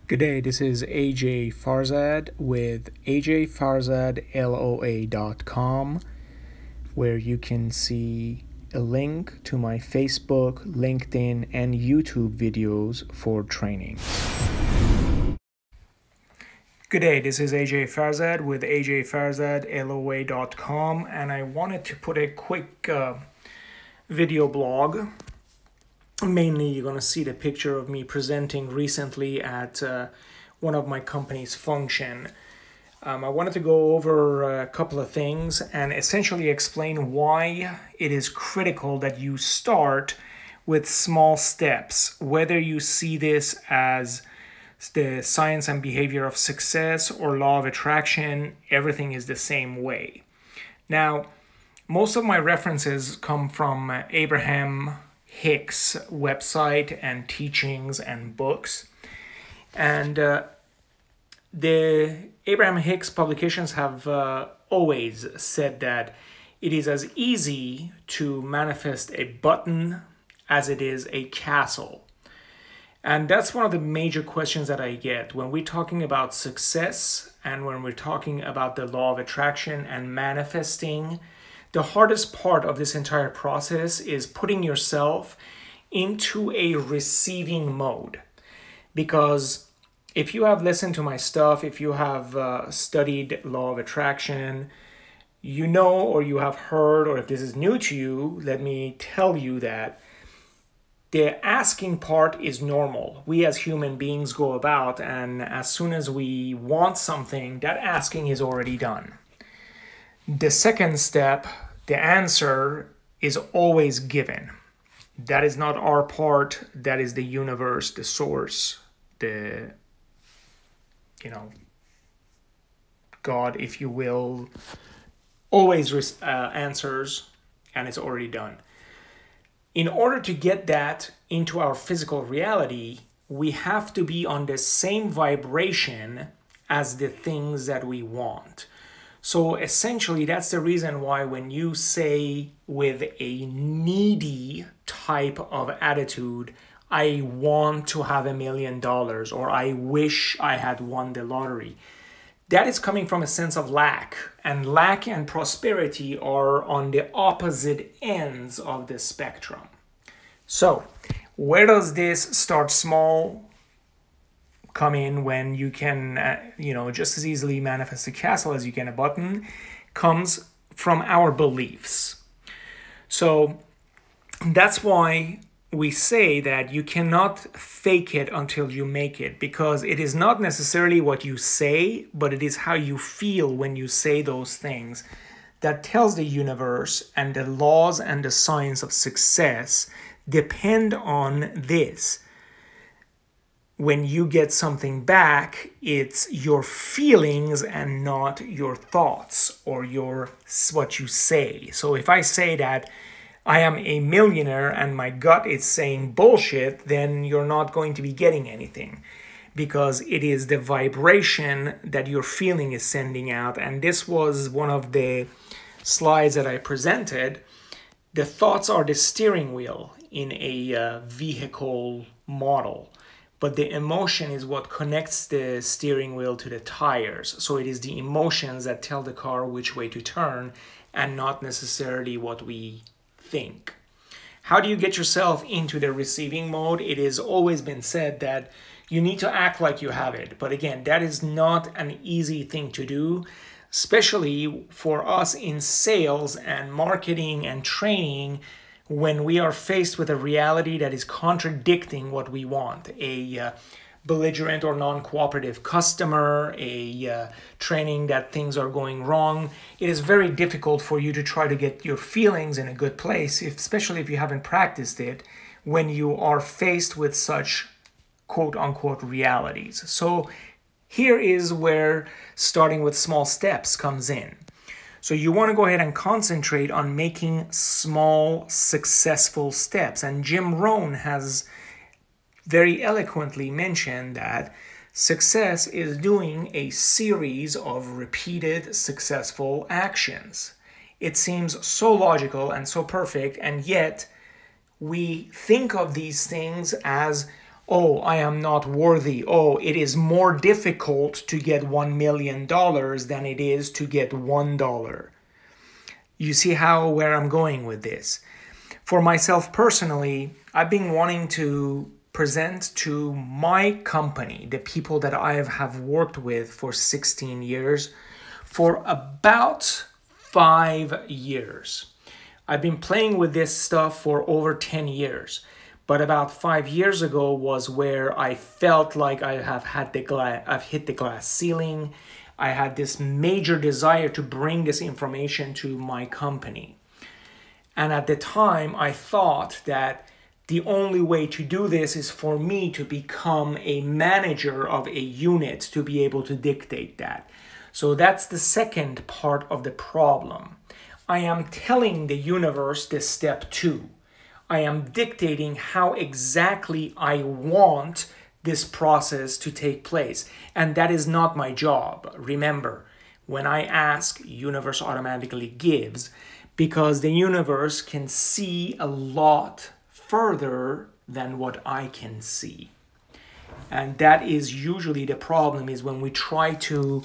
Good day, this is A.J.FARZAD with A.J.FARZAD.com, where you can see a link to my Facebook, LinkedIn, and YouTube videos for training. Good day, this is A.J.FARZAD with A.J.FARZAD.com, and I wanted to put a quick video blog. Mainly, you're going to see the picture of me presenting recently at one of my company's function. I wanted to go over a couple of things and essentially explain why it is critical that you start with small steps, whether you see this as the science and behavior of success or law of attraction, everything is the same way. Now, most of my references come from Abraham Hicks' website and teachings and books. And the Abraham Hicks publications have always said that it is as easy to manifest a button as it is a castle. And that's one of the major questions that I get when we're talking about success and when we're talking about the law of attraction and manifesting. The hardest part of this entire process is putting yourself into a receiving mode. Because if you have listened to my stuff, if you have studied law of attraction, you know, or you have heard, or if this is new to you, let me tell you that the asking part is normal. We as human beings go about, and as soon as we want something, that asking is already done. The second step, the answer is always given. That is not our part. That is the universe, the source, God, if you will, always answers, and it's already done. In order to get that into our physical reality, we have to be on the same vibration as the things that we want. So essentially, that's the reason why when you say with a needy type of attitude, I want to have $1 million, or I wish I had won the lottery, that is coming from a sense of lack. And lack and prosperity are on the opposite ends of the spectrum. So where does this start small come in when you can, just as easily manifest a castle as you can a button, comes from our beliefs. So that's why we say that you cannot fake it until you make it, because it is not necessarily what you say, but it is how you feel when you say those things that tells the universe, and the laws and the science of success depend on this. When you get something back, it's your feelings and not your thoughts or what you say. So if I say that I am a millionaire and my gut is saying bullshit, then you're not going to be getting anything, because it is the vibration that your feeling is sending out. And this was one of the slides that I presented. The thoughts are the steering wheel in a vehicle model. But the emotion is what connects the steering wheel to the tires. So it is the emotions that tell the car which way to turn, and not necessarily what we think. How do you get yourself into the receiving mode? It has always been said that you need to act like you have it. But again, that is not an easy thing to do, especially for us in sales and marketing and training, when we are faced with a reality that is contradicting what we want. A belligerent or non-cooperative customer, a training that things are going wrong. It is very difficult for you to try to get your feelings in a good place, especially if you haven't practiced it, when you are faced with such quote-unquote realities. So here is where starting with small steps comes in. So you want to go ahead and concentrate on making small, successful steps. And Jim Rohn has very eloquently mentioned that success is doing a series of repeated successful actions. It seems so logical and so perfect, and yet we think of these things as oh, I am not worthy. Oh, it is more difficult to get $1 million than it is to get $1. You see where I'm going with this. For myself personally, I've been wanting to present to my company, the people that I have worked with for 16 years, for about 5 years. I've been playing with this stuff for over 10 years. But about 5 years ago was where I felt like I've hit the glass ceiling. I had this major desire to bring this information to my company. And at the time, I thought that the only way to do this is for me to become a manager of a unit to be able to dictate that. So that's the second part of the problem. I am telling the universe this step 2. I am dictating how exactly I want this process to take place. And that is not my job. Remember, when I ask, universe automatically gives, because the universe can see a lot further than what I can see. And that is usually the problem, is when we try to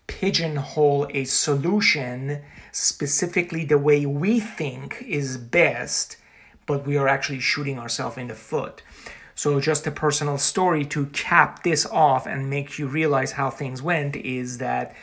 pigeonhole a solution specifically the way we think is best, but we are actually shooting ourselves in the foot. So just a personal story to cap this off and make you realize how things went is that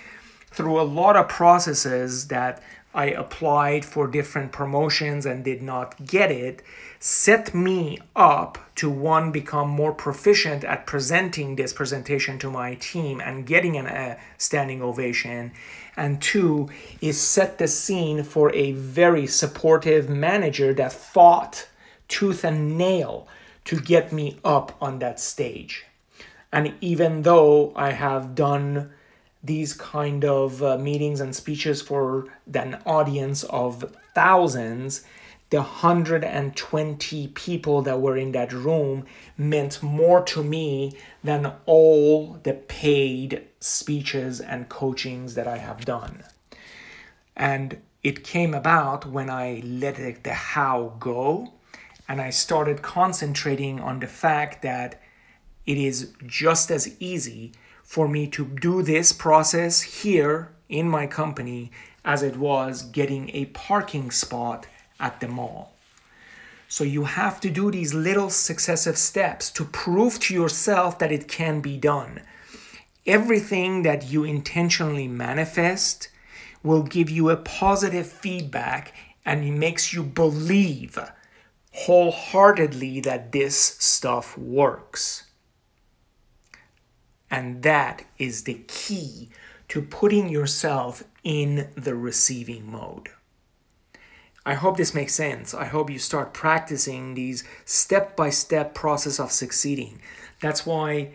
through a lot of processes that I applied for different promotions and did not get it, set me up to, one, become more proficient at presenting this presentation to my team and getting a standing ovation, and 2, is set the scene for a very supportive manager that fought tooth and nail to get me up on that stage. And even though I have done these kind of meetings and speeches for an audience of thousands, the 120 people that were in that room meant more to me than all the paid speeches and coachings that I have done. And it came about when I let the how go, and I started concentrating on the fact that it is just as easy for me to do this process here in my company as it was getting a parking spot at the mall. So you have to do these little successive steps to prove to yourself that it can be done. Everything that you intentionally manifest will give you a positive feedback, and it makes you believe wholeheartedly that this stuff works. And that is the key to putting yourself in the receiving mode. I hope this makes sense. I hope you start practicing these step-by-step process of succeeding. That's why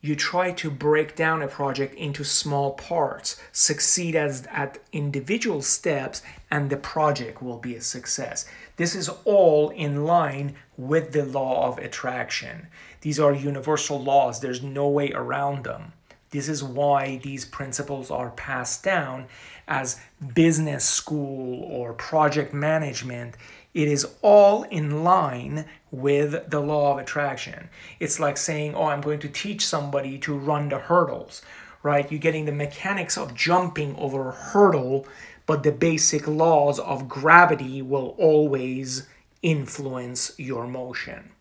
you try to break down a project into small parts, succeed at individual steps, and the project will be a success. This is all in line with the law of attraction. These are universal laws. There's no way around them. This is why these principles are passed down as business school or project management. It is all in line with the law of attraction. It's like saying, oh, I'm going to teach somebody to run the hurdles, right? You're getting the mechanics of jumping over a hurdle, but the basic laws of gravity will always influence your motion.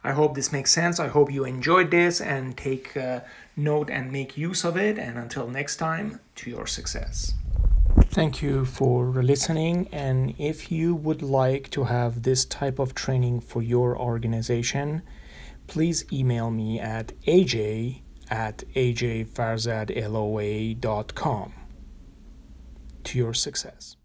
I hope this makes sense. I hope you enjoyed this and take note and make use of it. And until next time, to your success. Thank you for listening. And if you would like to have this type of training for your organization, please email me at aj@ajfarzadloa.com. To your success.